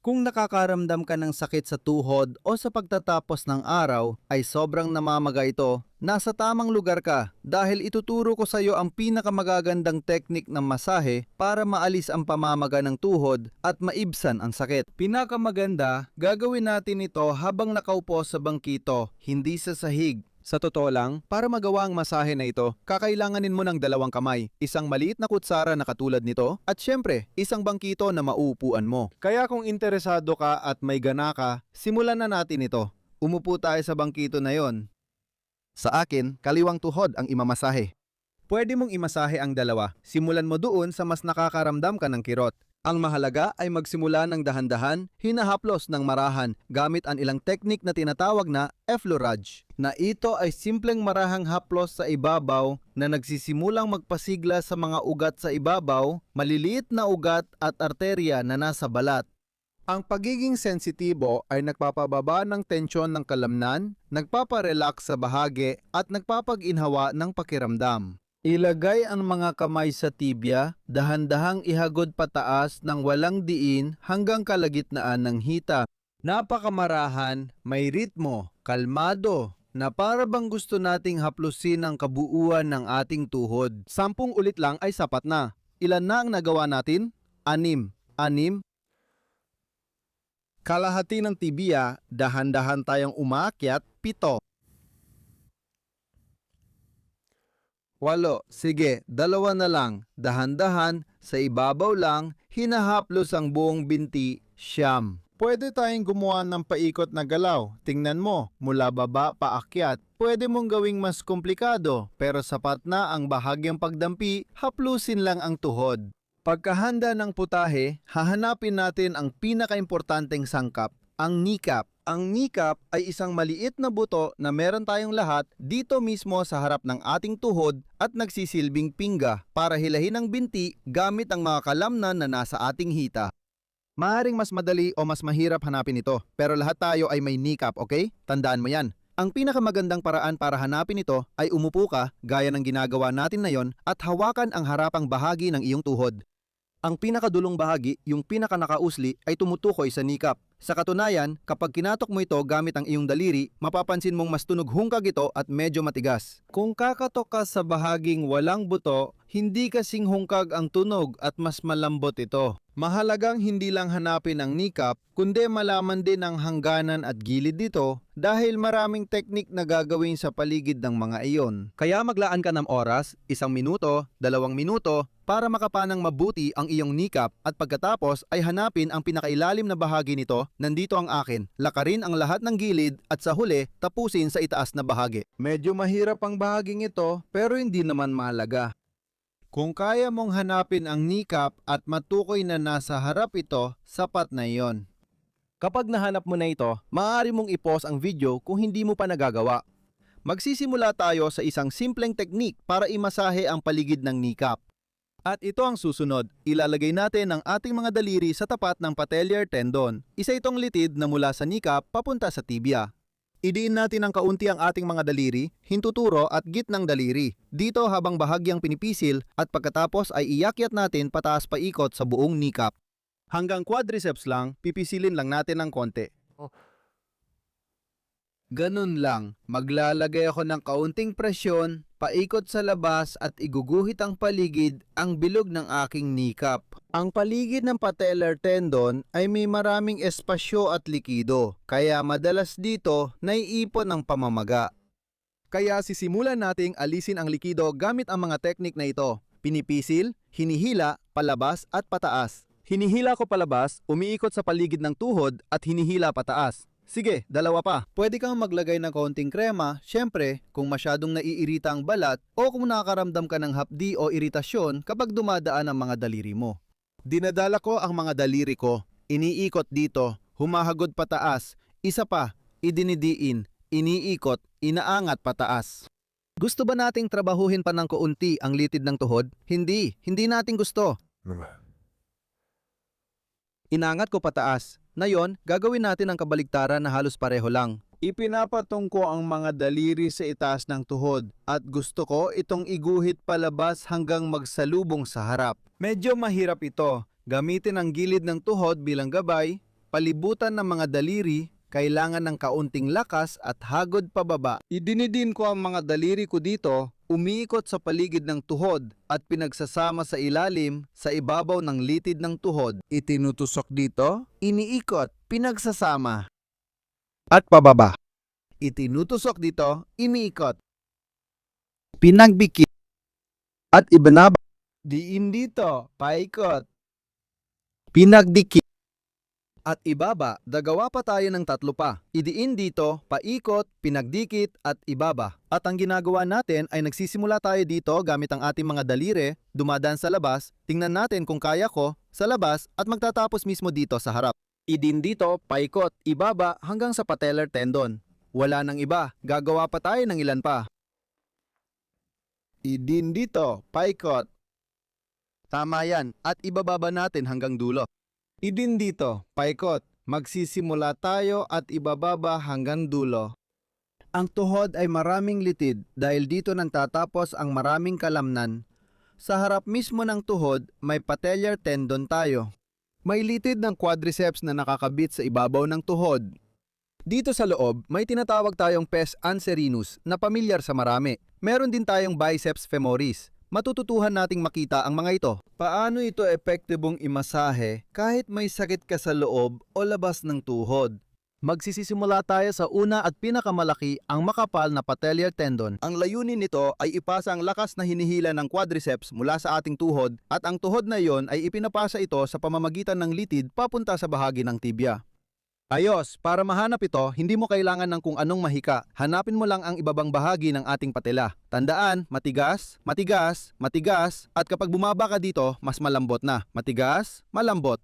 Kung nakakaramdam ka ng sakit sa tuhod o sa pagtatapos ng araw ay sobrang namamaga ito, nasa tamang lugar ka dahil ituturo ko sa iyo ang pinakamagagandang teknik ng masahe para maalis ang pamamaga ng tuhod at maibsan ang sakit. Pinakamaganda, gagawin natin ito habang nakaupo sa bangkito, hindi sa sahig. Sa totoo lang, para magawa ang masahe na ito, kakailanganin mo ng 2 kamay, isang maliit na kutsara na katulad nito, at syempre, isang bangkito na mauupuan mo. Kaya kung interesado ka at may gana ka, simulan na natin ito. Umupo tayo sa bangkito na yon. Sa akin, kaliwang tuhod ang imamasahe. Pwede mong imasahe ang dalawa. Simulan mo doon sa mas nakakaramdam ka ng kirot. Ang mahalaga ay magsimula ng dahan-dahan, hinahaplos ng marahan gamit ang ilang teknik na tinatawag na effleurage, na ito ay simpleng marahang haplos sa ibabaw na nagsisimulang magpasigla sa mga ugat sa ibabaw, maliliit na ugat at arterya na nasa balat. Ang pagiging sensitibo ay nagpapababa ng tensyon ng kalamnan, nagpaparelax sa bahagi at nagpapag-inhawa ng pakiramdam. Ilagay ang mga kamay sa tibia, dahan-dahang ihagod pataas ng walang diin hanggang kalagitnaan ng hita. Napakamarahan, may ritmo, kalmado, na para bang gusto nating haplusin ang kabuuan ng ating tuhod. 10 ulit lang ay sapat na. Ilan na ang nagawa natin? 6. Kalahati ng tibia, dahan-dahan tayong umaakyat. 7. 8. Sige, 2 na lang. Dahan-dahan, sa ibabaw lang, hinahaplos ang buong binti. 9. Pwede tayong gumawa ng paikot na galaw. Tingnan mo, mula baba paakyat. Pwede mong gawing mas komplikado, pero sapat na ang bahagyang pagdampi, haplusin lang ang tuhod. Pagkahanda ng putahe, hahanapin natin ang pinakaimportanteng sangkap, ang kneecap. Ang kneecap ay isang maliit na buto na meron tayong lahat dito mismo sa harap ng ating tuhod at nagsisilbing pingga para hilahin ang binti gamit ang mga kalamnan na nasa ating hita. Maaring mas madali o mas mahirap hanapin ito, pero lahat tayo ay may kneecap, okay? Tandaan mo yan. Ang pinakamagandang paraan para hanapin ito ay umupo ka gaya ng ginagawa natin na yon at hawakan ang harapang bahagi ng iyong tuhod. Ang pinakadulong bahagi, yung pinakanakausli, ay tumutukoy sa kneecap. Sa katunayan, kapag kinatok mo ito gamit ang iyong daliri, mapapansin mong mas tunog hungkag ito at medyo matigas. Kung kakatok ka sa bahaging walang buto, hindi kasing hungkag ang tunog at mas malambot ito. Mahalagang hindi lang hanapin ang kneecap, kundi malaman din ang hangganan at gilid dito dahil maraming teknik na gagawin sa paligid ng mga iyon. Kaya maglaan ka ng oras, 1 minuto, 2 minuto, para makapanang mabuti ang iyong kneecap at pagkatapos ay hanapin ang pinakailalim na bahagi nito. Nandito ang akin. Lakarin ang lahat ng gilid at sa huli tapusin sa itaas na bahagi. Medyo mahirap ang bahaging ito pero hindi naman mahalaga. Kung kaya mong hanapin ang kneecap at matukoy na nasa harap ito, sapat na iyon. Kapag nahanap mo na ito, maaari mong i-pause ang video kung hindi mo pa nagagawa. Magsisimula tayo sa isang simpleng teknik para imasahe ang paligid ng kneecap. At ito ang susunod, ilalagay natin ang ating mga daliri sa tapat ng patellar tendon. Isa itong litid na mula sa kneecap papunta sa tibia. Idiin natin ng kaunti ang ating mga daliri, hintuturo at gitnang daliri. Dito habang bahagyang pinipisil at pagkatapos ay iakyat natin pataas paikot sa buong kneecap. Hanggang quadriceps lang, pipisilin lang natin ng konti. Ganun lang, maglalagay ako ng kaunting presyon, paikot sa labas at iguguhit ang paligid ang bilog ng aking kneecap. Ang paligid ng patellar tendon ay may maraming espasyo at likido, kaya madalas dito naiipon ang pamamaga. Kaya sisimulan nating alisin ang likido gamit ang mga teknik na ito. Pinipisil, hinihila, palabas at pataas. Hinihila ko palabas, umiikot sa paligid ng tuhod at hinihila pataas. Sige, 2 pa. Pwede kang maglagay ng konting krema, syempre, kung masyadong naiirita ang balat o kung nakakaramdam ka ng hapdi o iritasyon kapag dumadaan ang mga daliri mo. Dinadala ko ang mga daliri ko, iniikot dito, humahagod pataas, isa pa, idinidiin, iniikot, inaangat pataas. Gusto ba nating trabahuhin pa ng kaunti ang litid ng tuhod? Hindi natin gusto. Inangat ko pataas. Ngayon, gagawin natin ang kabaligtaran na halos pareho lang. Ipinapatong ko ang mga daliri sa itaas ng tuhod at gusto ko itong iguhit palabas hanggang magsalubong sa harap. Medyo mahirap ito. Gamitin ang gilid ng tuhod bilang gabay. palibutan ng mga daliri, kailangan ng kaunting lakas at hagod pababa. Idinidin ko ang mga daliri ko dito, umiikot sa paligid ng tuhod at pinagsasama sa ilalim sa ibabaw ng litid ng tuhod. Itinutusok dito, iniikot, pinagsasama. At pababa. Itinutusok dito, iniikot. Pinagbikit. At ibinaba. Diin dito, paikot. Pinagdikit. At ibaba, dagawa pa tayo ng 3 pa. Idiin dito, paikot, pinagdikit, at ibaba. At ang ginagawa natin ay nagsisimula tayo dito gamit ang ating mga daliri, dumadaan sa labas, tingnan natin kung kaya ko, sa labas, at magtatapos mismo dito sa harap. Idin dito, paikot, ibaba, hanggang sa patellar tendon. Wala nang iba, gagawa pa tayo ng ilan pa. Idin dito, paikot. Tama yan, at ibababa natin hanggang dulo. Idin dito, paikot. Magsisimula tayo at ibababa hanggang dulo. Ang tuhod ay maraming litid dahil dito nang tatapos ang maraming kalamnan. Sa harap mismo ng tuhod, may patellar tendon tayo. May litid ng quadriceps na nakakabit sa ibabaw ng tuhod. Dito sa loob, may tinatawag tayong pes anserinus na pamilyar sa marami. Meron din tayong biceps femoris. Matututuhan nating makita ang mga ito. Paano ito epektibong imasahe kahit may sakit ka sa loob o labas ng tuhod? Magsisimula tayo sa una at pinakamalaki, ang makapal na patellar tendon. Ang layunin nito ay ipasa ang lakas na hinihila ng quadriceps mula sa ating tuhod at ang tuhod na iyon ay ipinapasa ito sa pamamagitan ng litid papunta sa bahagi ng tibia. Ayos, para mahanap ito, hindi mo kailangan ng kung anong mahika. Hanapin mo lang ang ibabang bahagi ng ating patela. Tandaan, matigas, matigas, matigas, at kapag bumaba ka dito, mas malambot na. Matigas, malambot.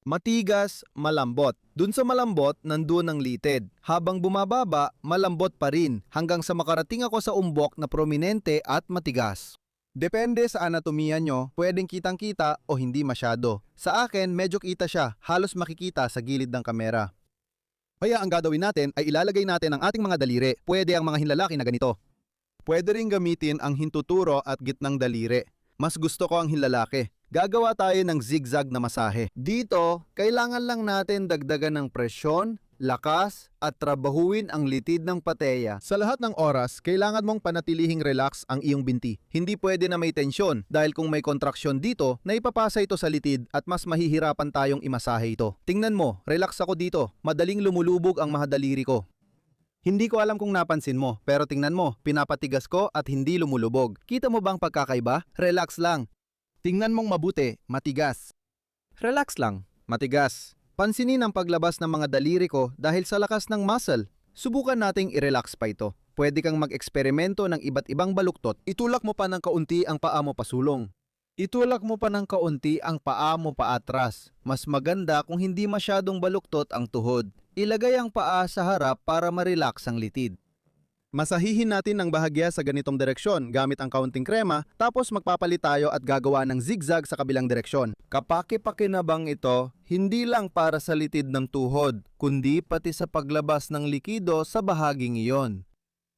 Matigas, malambot. Dun sa malambot, nandun ang litid. Habang bumababa, malambot pa rin, hanggang sa makarating ako sa umbok na prominente at matigas. Depende sa anatomiya nyo, pwedeng kitang-kita o hindi masyado. Sa akin, medyo kita siya, halos makikita sa gilid ng kamera. Kaya ang gagawin natin ay ilalagay natin ang ating mga daliri. Pwede ang mga hinlalaki na ganito. Pwede rin gamitin ang hintuturo at gitnang daliri. Mas gusto ko ang hinlalaki. Gagawa tayo ng zigzag na masahe. Dito, kailangan lang natin dagdagan ng presyon, lakas, at trabahuin ang litid ng pateya. Sa lahat ng oras, kailangan mong panatilihing relax ang iyong binti. Hindi pwede na may tensyon dahil kung may kontraksyon dito, naipapasa ito sa litid at mas mahihirapan tayong imasahe ito. Tingnan mo, relax ako dito. Madaling lumulubog ang mga daliri ko. Hindi ko alam kung napansin mo, pero tingnan mo, pinapatigas ko at hindi lumulubog. Kita mo bang pagkakaiba? Relax lang. Tingnan mong mabuti, matigas. Relax lang, matigas. Pansinin ang paglabas ng mga daliri ko dahil sa lakas ng muscle. Subukan nating i-relax pa ito. Pwede kang mag-eksperimento ng iba't ibang baluktot. Itulak mo pa ng kaunti ang paa mo pasulong. Itulak mo pa ng kaunti ang paa mo paatras. Mas maganda kung hindi masyadong baluktot ang tuhod. Ilagay ang paa sa harap para ma-relax ang litid. Masahihin natin ng bahagya sa ganitong direksyon gamit ang kaunting krema, tapos magpapalit tayo at gagawa ng zigzag sa kabilang direksyon. Kapaki-pakinabang ito, hindi lang para sa litid ng tuhod, kundi pati sa paglabas ng likido sa bahaging iyon.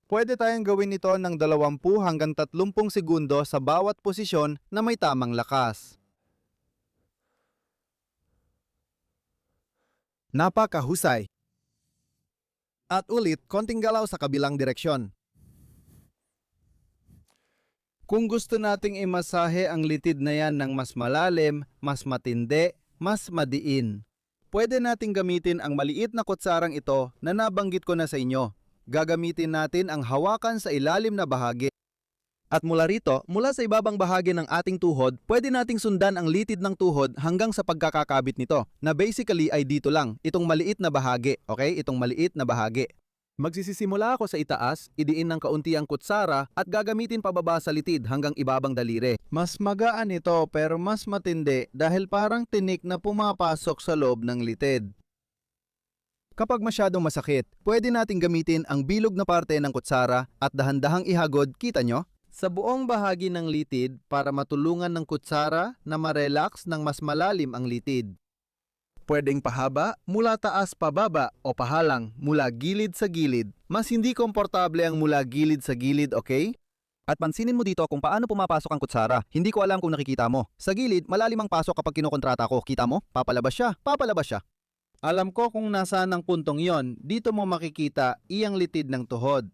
Pwede tayong gawin ito ng 20 hanggang 30 segundo sa bawat posisyon na may tamang lakas. Napakahusay! At ulit, konting galaw sa kabilang direksyon. Kung gusto nating imasahe ang litid na yan ng mas malalim, mas matindi, mas madiin, pwede nating gamitin ang maliit na kutsarang ito na nabanggit ko na sa inyo. Gagamitin natin ang hawakan sa ilalim na bahagi. At mula rito, mula sa ibabang bahagi ng ating tuhod, pwede nating sundan ang litid ng tuhod hanggang sa pagkakakabit nito, na basically ay dito lang, itong maliit na bahagi, okay? Itong maliit na bahagi. Magsisimula ako sa itaas, idiin ng kaunti ang kutsara at gagamitin pababa sa litid hanggang ibabang daliri. Mas magaan ito pero mas matindi dahil parang tinik na pumapasok sa loob ng litid. Kapag masyadong masakit, pwede nating gamitin ang bilog na parte ng kutsara at dahan-dahang ihagod, kita nyo? Sa buong bahagi ng litid para matulungan ng kutsara na ma-relax ng mas malalim ang litid. Pwedeng pahaba, mula taas pababa o pahalang mula gilid sa gilid. Mas hindi komportable ang mula gilid sa gilid, okay? At pansinin mo dito kung paano pumapasok ang kutsara. Hindi ko alam kung nakikita mo. Sa gilid, malalim ang pasok kapag kinokontrata ko. Kita mo? Papalabas siya, papalabas siya. Alam ko kung nasaan ang puntong yon. Dito mo makikita iyang litid ng tuhod.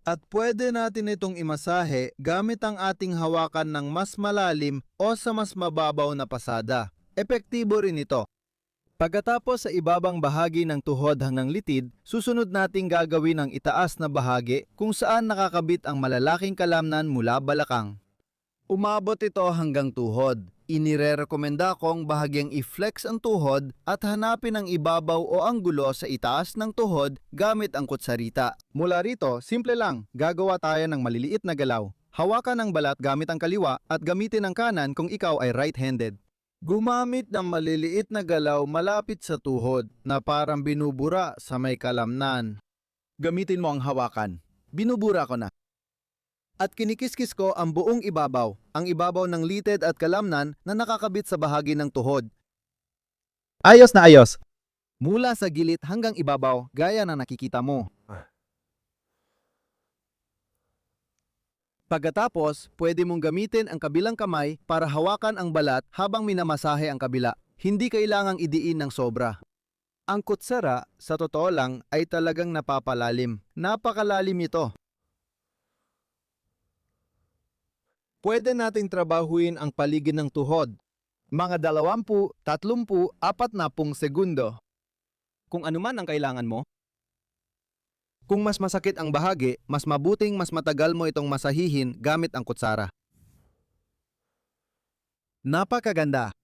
At pwede natin itong imasahe gamit ang ating hawakan ng mas malalim o sa mas mababaw na pasada. Epektibo rin ito. Pagkatapos sa ibabang bahagi ng tuhod hanggang litid, susunod nating gagawin ang itaas na bahagi kung saan nakakabit ang malalaking kalamnan mula balakang. Umabot ito hanggang tuhod. Inirerekomenda kong bahagyang i-flex ang tuhod at hanapin ang ibabaw o anggulo sa itaas ng tuhod gamit ang kutsarita. Mula rito, simple lang, gagawa tayo ng maliliit na galaw. Hawakan ang balat gamit ang kaliwa at gamitin ang kanan kung ikaw ay right-handed. Gumamit ng maliliit na galaw malapit sa tuhod na parang binubura sa may kalamnan. Gamitin mo ang hawakan. Binubura ko na. At kinikiskis ko ang buong ibabaw, ang ibabaw ng litid at kalamnan na nakakabit sa bahagi ng tuhod. Ayos na ayos. Mula sa gilid hanggang ibabaw, gaya na nakikita mo. Pagkatapos, pwede mong gamitin ang kabilang kamay para hawakan ang balat habang minamasahe ang kabila. Hindi kailangang idiin ng sobra. Ang kutsara, sa totoo lang, ay talagang napapalalim. Napakalalim ito. Pwede nating trabahuin ang paligid ng tuhod. Mga 20, 30, 40 segundo. Kung ano man ang kailangan mo. Kung mas masakit ang bahagi, mas mabuting mas matagal mo itong masahihin gamit ang kutsara. Napakaganda!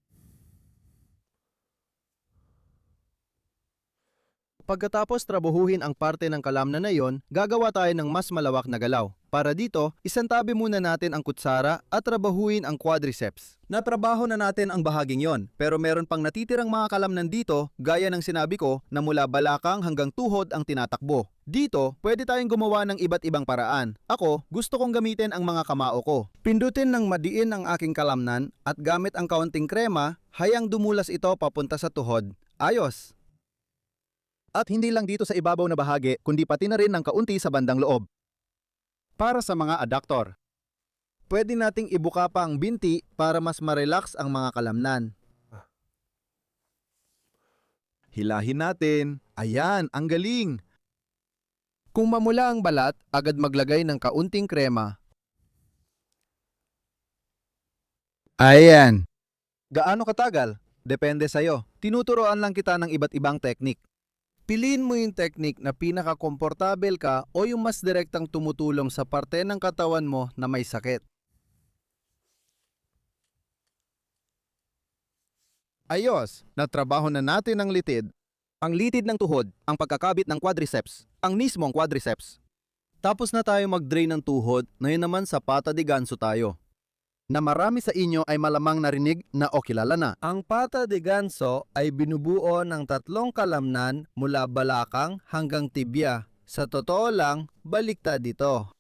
Pagkatapos trabahuhin ang parte ng kalamnan na iyon, gagawa tayo ng mas malawak na galaw. Para dito, isantabi muna natin ang kutsara at trabahuin ang quadriceps. Natrabaho na natin ang bahaging yon, pero meron pang natitirang mga kalamnan dito, gaya ng sinabi ko na mula balakang hanggang tuhod ang tinatakbo. Dito, pwede tayong gumawa ng iba't ibang paraan. Ako, gusto kong gamitin ang mga kamao ko. Pindutin ng madiin ang aking kalamnan at gamit ang kaunting krema, hayang dumulas ito papunta sa tuhod. Ayos! At hindi lang dito sa ibabaw na bahagi, kundi pati na rin ng kaunti sa bandang loob. Para sa mga adductor, pwede nating ibuka pa ang binti para mas ma-relax ang mga kalamnan. Hilahin natin. Ayan, ang galing! Kung mamula ang balat, agad maglagay ng kaunting krema. Ayan! Gaano katagal? Depende sa'yo. Tinuturoan lang kita ng iba't ibang teknik. Piliin mo yung teknik na pinaka-komportable ka o yung mas direktang tumutulong sa parte ng katawan mo na may sakit. Ayos, natrabaho na natin ang litid. Ang litid ng tuhod, ang pagkakabit ng quadriceps, ang mismong quadriceps. Tapos na tayo mag-drain ng tuhod, ngayon naman sa pata de ganso tayo. Na marami sa inyo ay malamang narinig na o kilala na. Ang pata de ganso ay binubuo ng 3 kalamnan mula balakang hanggang tibia. Sa totoo lang, baliktad dito.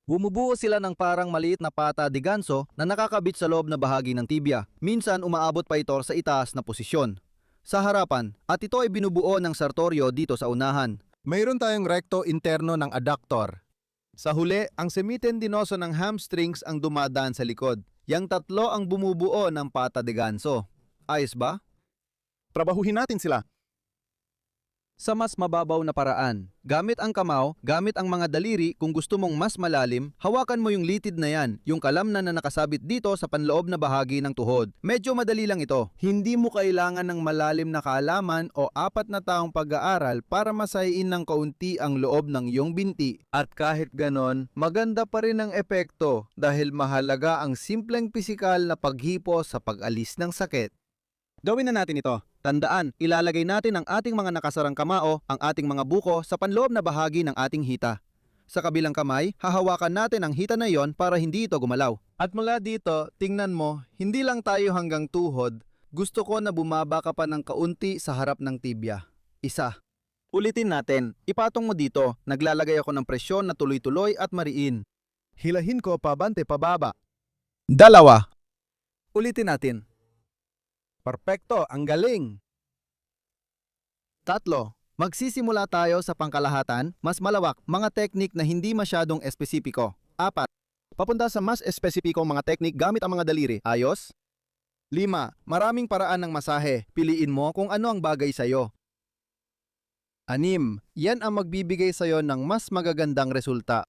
Bumubuo sila ng parang maliit na pata de ganso na nakakabit sa loob na bahagi ng tibia. Minsan umaabot pa ito sa itaas na posisyon, sa harapan, at ito ay binubuo ng sartorio dito sa unahan. Mayroon tayong recto interno ng adductor. Sa huli, ang semitendinoso ng hamstrings ang dumadaan sa likod. Yang 3 ang bumubuo ng pata de ganso. Ayos ba? Trabahuhin natin sila. Sa mas mababaw na paraan, gamit ang kamao, gamit ang mga daliri, kung gusto mong mas malalim, hawakan mo yung litid na yan, yung kalamnan na nakasabit dito sa panloob na bahagi ng tuhod. Medyo madali lang ito. Hindi mo kailangan ng malalim na kaalaman o 4 na taong pag-aaral para masahiin ng kaunti ang loob ng iyong binti. At kahit ganon, maganda pa rin ang epekto dahil mahalaga ang simpleng pisikal na paghipo sa pag-alis ng sakit. Gawin na natin ito. Tandaan, ilalagay natin ang ating mga nakasarang kamao, ang ating mga buko sa panloob na bahagi ng ating hita. Sa kabilang kamay, hahawakan natin ang hita na iyon para hindi ito gumalaw. At mula dito, tingnan mo, hindi lang tayo hanggang tuhod. Gusto ko na bumaba ka pa ng kaunti sa harap ng tibia. 1. Ulitin natin. Ipatong mo dito. Naglalagay ako ng presyon na tuloy-tuloy at mariin. Hilahin ko pabante pababa. 2. Ulitin natin. Perpekto, ang galing! 3. Magsisimula tayo sa pangkalahatan, mas malawak, mga teknik na hindi masyadong espesipiko. 4. Papunta sa mas espesipikong mga teknik gamit ang mga daliri. Ayos? 5. Maraming paraan ng masahe. Piliin mo kung ano ang bagay sa'yo. 6. Yan ang magbibigay sa'yo ng mas magagandang resulta.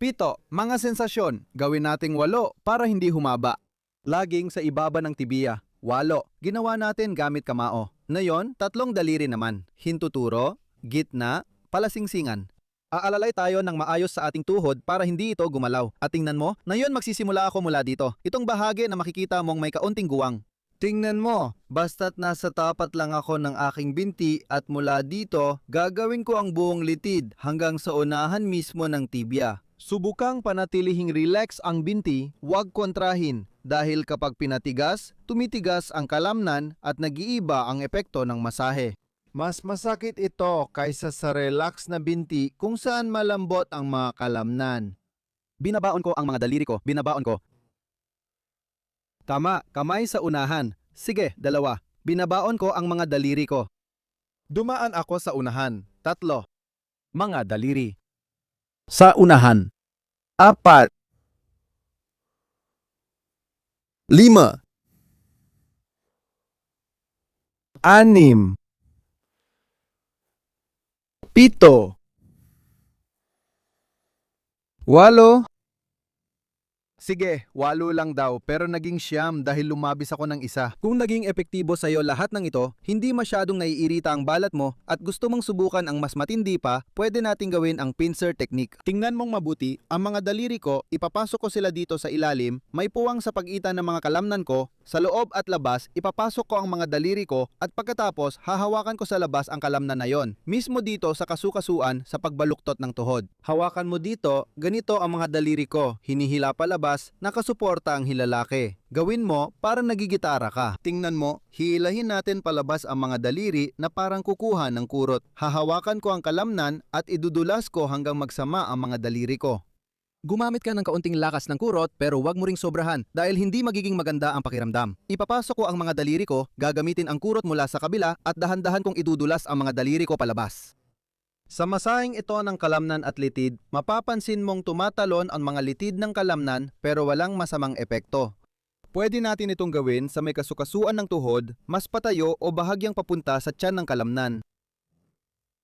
7. Mga sensasyon. Gawin nating 8 para hindi humaba. Laging sa ibaba ng tibiya. 8. Ginawa natin gamit kamao. Ngayon, 3 daliri naman. Hintuturo, gitna, palasingsingan. Aalalay tayo ng maayos sa ating tuhod para hindi ito gumalaw. At tingnan mo, ngayon magsisimula ako mula dito. Itong bahagi na makikita mong may kaunting guwang. Tingnan mo, basta't nasa tapat lang ako ng aking binti at mula dito, gagawin ko ang buong litid hanggang sa unahan mismo ng tibia. Subukang panatilihing relax ang binti, huwag kontrahin. Dahil kapag pinatigas, tumitigas ang kalamnan at nag-iiba ang epekto ng masahe. Mas masakit ito kaysa sa relax na binti kung saan malambot ang mga kalamnan. Binabaon ko ang mga daliri ko, binabaon ko. Tama, kamay sa unahan. Sige, 2. Binabaon ko ang mga daliri ko. Dumaan ako sa unahan. 3. Mga daliri. Sa unahan. 4. 5. 6. 7. 8. Sige, 8 lang daw pero naging 9 dahil lumabis ako ng isa. Kung naging epektibo sa'yo lahat ng ito, hindi masyadong naiirita ang balat mo at gusto mong subukan ang mas matindi pa, pwede nating gawin ang pincer technique. Tingnan mong mabuti, ang mga daliri ko, ipapasok ko sila dito sa ilalim, may puwang sa pagitan ng mga kalamnan ko, sa loob at labas, ipapasok ko ang mga daliri ko at pagkatapos hahawakan ko sa labas ang kalamnan na yon. Mismo dito sa kasukasuan sa pagbaluktot ng tuhod. Hawakan mo dito, ganito ang mga daliri ko, hinihila palabas, nakasuporta ang hilalaki. Gawin mo para nagigitara ka. Tingnan mo, hilahin natin palabas ang mga daliri na parang kukuha ng kurot. Hahawakan ko ang kalamnan at idudulas ko hanggang magsama ang mga daliri ko. Gumamit ka ng kaunting lakas ng kurot pero huwag mo ring sobrahan dahil hindi magiging maganda ang pakiramdam. Ipapasok ko ang mga daliri ko, gagamitin ang kurot mula sa kabila at dahan-dahan kong idudulas ang mga daliri ko palabas. Sa masahing ito ng kalamnan at litid, mapapansin mong tumatalon ang mga litid ng kalamnan pero walang masamang epekto. Pwede natin itong gawin sa may kasukasuan ng tuhod, mas patayo o bahagyang papunta sa tiyan ng kalamnan.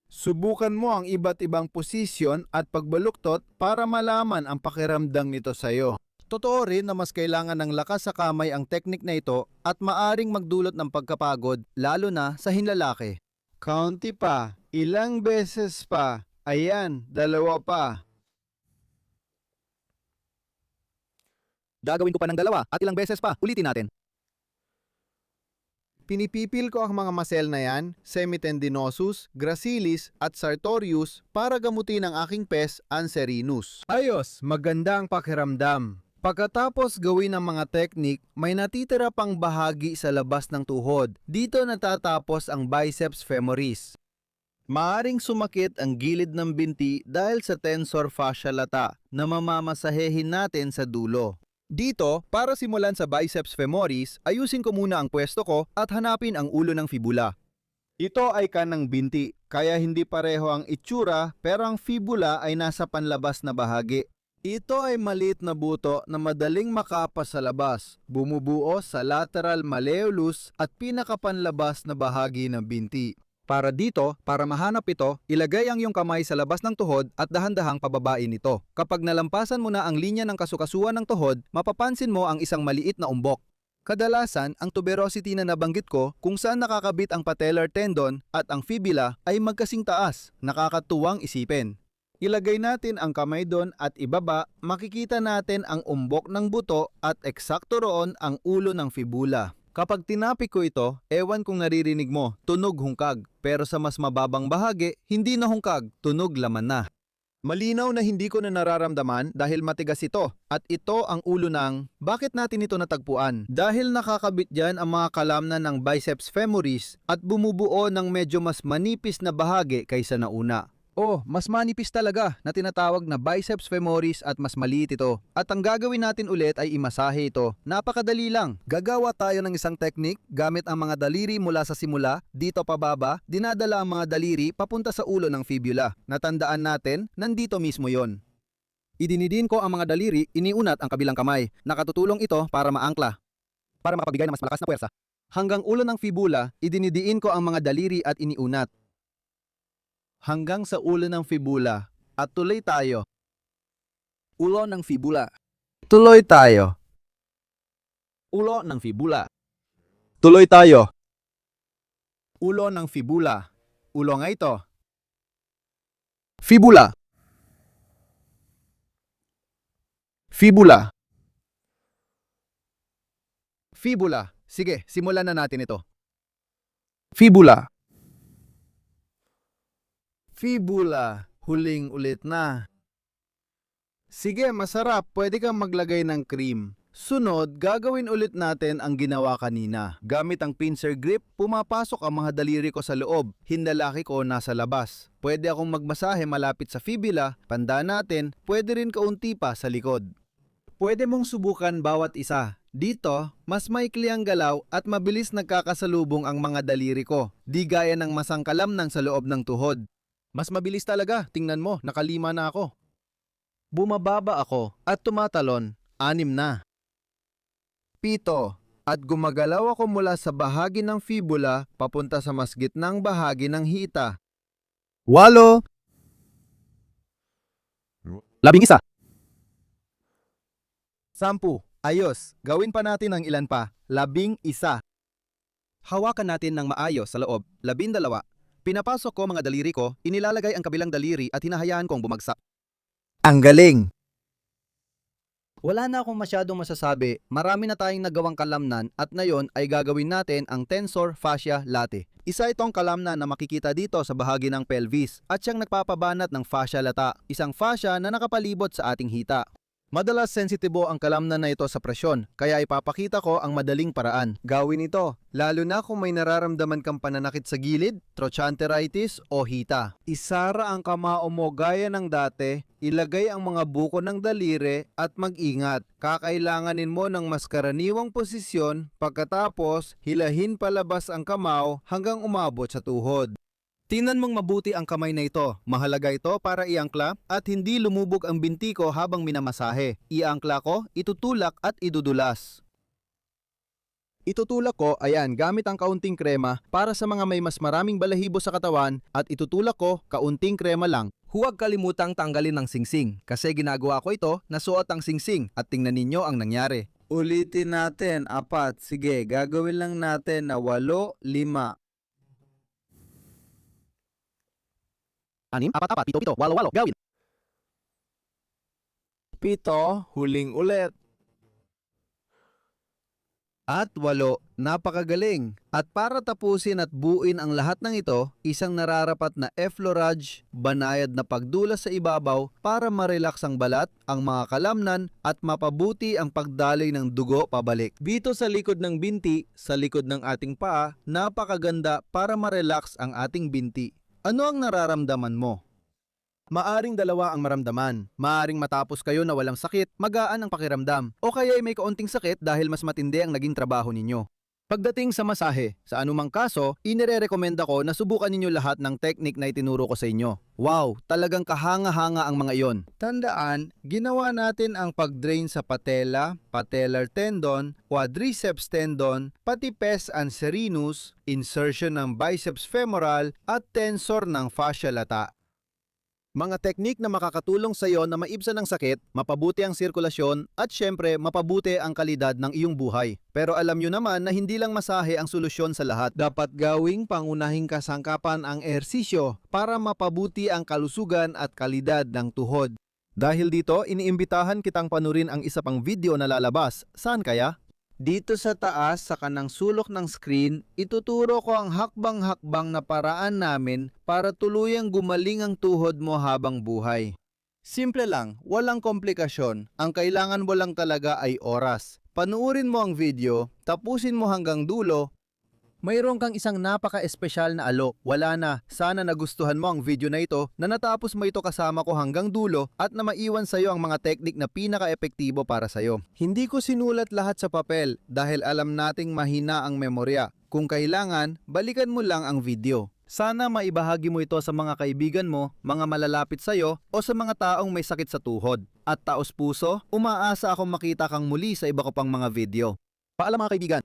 Subukan mo ang iba't ibang posisyon at pagbaluktot para malaman ang pakiramdam nito sa iyo. Totoo rin na mas kailangan ng lakas sa kamay ang teknik na ito at maaring magdulot ng pagkapagod, lalo na sa hinlalaki. Kaunti pa, ilang beses pa, ayan, 2 pa. Gagawin ko pa ng 2 at ilang beses pa, ulitin natin. Pinipipil ko ang mga muscle na yan, semitendinosus, gracilis at sartorius para gamutin ang aking pes anserinus. Ayos, maganda ang pakiramdam. Pagkatapos gawin ang mga teknik, may natitira pang bahagi sa labas ng tuhod. Dito natatapos ang biceps femoris. Maaring sumakit ang gilid ng binti dahil sa tensor fascia lata na mamamasahehin natin sa dulo. Dito, para simulan sa biceps femoris, ayusin ko muna ang pwesto ko at hanapin ang ulo ng fibula. Ito ay kanang binti, kaya hindi pareho ang itsura pero ang fibula ay nasa panlabas na bahagi. Ito ay maliit na buto na madaling makapas sa labas, bumubuo sa lateral malleolus at pinakapanlabas na bahagi ng binti. Para dito, para mahanap ito, ilagay ang iyong kamay sa labas ng tuhod at dahan-dahang pababain ito. Kapag nalampasan mo na ang linya ng kasukasuan ng tuhod, mapapansin mo ang isang maliit na umbok. Kadalasan, ang tuberosity na nabanggit ko kung saan nakakabit ang patellar tendon at ang fibula ay magkasing taas, nakakatuwang isipin. Ilagay natin ang kamay doon at ibaba, makikita natin ang umbok ng buto at eksakto roon ang ulo ng fibula. Kapag tinapik ko ito, ewan kung naririnig mo, tunog hungkag. Pero sa mas mababang bahagi, hindi na hungkag, tunog laman na. Malinaw na hindi ko na nararamdaman dahil matigas ito. At ito ang ulo ng, bakit natin ito natagpuan? Dahil nakakabit dyan ang mga kalamnan ng biceps femoris at bumubuo ng medyo mas manipis na bahagi kaysa nauna. Oh, mas manipis talaga na tinatawag na biceps femoris at mas maliit ito. At ang gagawin natin ulit ay imasahe ito. Napakadali lang. Gagawa tayo ng isang technique gamit ang mga daliri mula sa simula, dito pababa, dinadala ang mga daliri papunta sa ulo ng fibula. Natandaan natin, nandito mismo yon. Idinidin ko ang mga daliri, iniunat ang kabilang kamay. Nakatutulong ito para maangkla. para makapagbigay ng mas malakas na puwersa. Hanggang ulo ng fibula, idinidiin ko ang mga daliri at iniunat. Hanggang sa ulo ng fibula, at tuloy tayo. Ulo ng fibula. Tuloy tayo. Ulo ng fibula. Tuloy tayo. Ulo ng fibula. Ulo nga ito. Fibula. Fibula. Fibula. Sige, simulan na natin ito. Fibula. Fibula. Huling ulit na. Sige, masarap. Pwede kang maglagay ng cream. Sunod, gagawin ulit natin ang ginawa kanina. Gamit ang pincer grip, pumapasok ang mga daliri ko sa loob. Hindalaki ko nasa labas. Pwede akong magmasahe malapit sa fibula. Tandaan natin, pwede rin kaunti pa sa likod. Pwede mong subukan bawat isa. Dito, mas maikli ang galaw at mabilis nagkakasalubong ang mga daliri ko. Di gaya ng masangkalamnang sa loob ng tuhod. Mas mabilis talaga, tingnan mo, nakalima na ako. Bumababa ako at tumatalon, 6 na. 7. At gumagalaw ako mula sa bahagi ng fibula papunta sa mas gitnang bahagi ng hita. 8. 11. 10. Ayos, gawin pa natin ang ilan pa. 11. Hawakan natin ng maayos sa loob. 12. Pinapasok ko mga daliri ko, inilalagay ang kabilang daliri at hinahayaan kong bumagsak. Ang galing! Wala na akong masyadong masasabi, marami na tayong nagawang kalamnan at ngayon ay gagawin natin ang tensor fascia latae. Isa itong kalamnan na makikita dito sa bahagi ng pelvis at siyang nagpapabanat ng fascia lata, isang fascia na nakapalibot sa ating hita. Madalas sensitibo ang kalamnan na ito sa presyon, kaya ipapakita ko ang madaling paraan. Gawin ito, lalo na kung may nararamdaman kang pananakit sa gilid, trochanteritis o hita. Isara ang kamao mo gaya ng dati, ilagay ang mga buko ng daliri at mag-ingat. Kakailanganin mo ng mas karaniwang posisyon, pagkatapos hilahin palabas ang kamao hanggang umabot sa tuhod. Tingnan mong mabuti ang kamay na ito. Mahalaga ito para iangkla at hindi lumubog ang binti ko habang minamasahe. Iangkla ko, itutulak at idudulas. Itutulak ko, ayan, gamit ang kaunting krema para sa mga may mas maraming balahibo sa katawan at itutulak ko, kaunting krema lang. Huwag kalimutang tanggalin ang singsing kasi ginagawa ko ito, nasuot ang singsing at tingnan ninyo ang nangyari. Ulitin natin, 4. Sige, gagawin lang natin na 8, 5. 6, 4, 4, 7, 8, 8, gawin. 7, huling ulit. At 8, napakagaling. At para tapusin at buuin ang lahat ng ito, isang nararapat na effleurage, banayad na pagdula sa ibabaw para marelax ang balat, ang mga kalamnan at mapabuti ang pagdaloy ng dugo pabalik. Dito sa likod ng binti, sa likod ng ating paa, napakaganda para marelax ang ating binti. Ano ang nararamdaman mo? Maaring dalawa ang maramdaman. Maaring matapos kayo na walang sakit, magaan ang pakiramdam. O kaya ay may kaunting sakit dahil mas matindi ang naging trabaho ninyo. Pagdating sa masahe, sa anumang kaso, inirerekomenda ko na subukan ninyo lahat ng technique na itinuro ko sa inyo. Wow, talagang kahanga-hanga ang mga iyon. Tandaan, ginawa natin ang pag-drain sa patella, patellar tendon, quadriceps tendon, pati pes anserinus, insertion ng biceps femoral at tensor ng fascia lata. Mga teknik na makakatulong sa iyo na maibsan ang sakit, mapabuti ang sirkulasyon at syempre mapabuti ang kalidad ng iyong buhay. Pero alam nyo naman na hindi lang masahe ang solusyon sa lahat. Dapat gawing pangunahing kasangkapan ang ehersisyo para mapabuti ang kalusugan at kalidad ng tuhod. Dahil dito, iniimbitahan kitang panurin ang isa pang video na lalabas. Saan kaya? Dito sa taas sa kanang sulok ng screen, ituturo ko ang hakbang-hakbang na paraan namin para tuluyang gumaling ang tuhod mo habang buhay. Simple lang, walang komplikasyon. Ang kailangan mo lang talaga ay oras. Panuurin mo ang video, tapusin mo hanggang dulo. Mayroon kang isang napaka-espesyal na alok. Wala na. Sana nagustuhan mo ang video na ito na natapos mo ito kasama ko hanggang dulo at na maiwan sa iyo ang mga teknik na pinaka-epektibo para sa iyo. Hindi ko sinulat lahat sa papel dahil alam nating mahina ang memorya. Kung kailangan, balikan mo lang ang video. Sana maibahagi mo ito sa mga kaibigan mo, mga malalapit sa iyo o sa mga taong may sakit sa tuhod. At taos puso, umaasa akong makita kang muli sa iba ko pang mga video. Paalam mga kaibigan.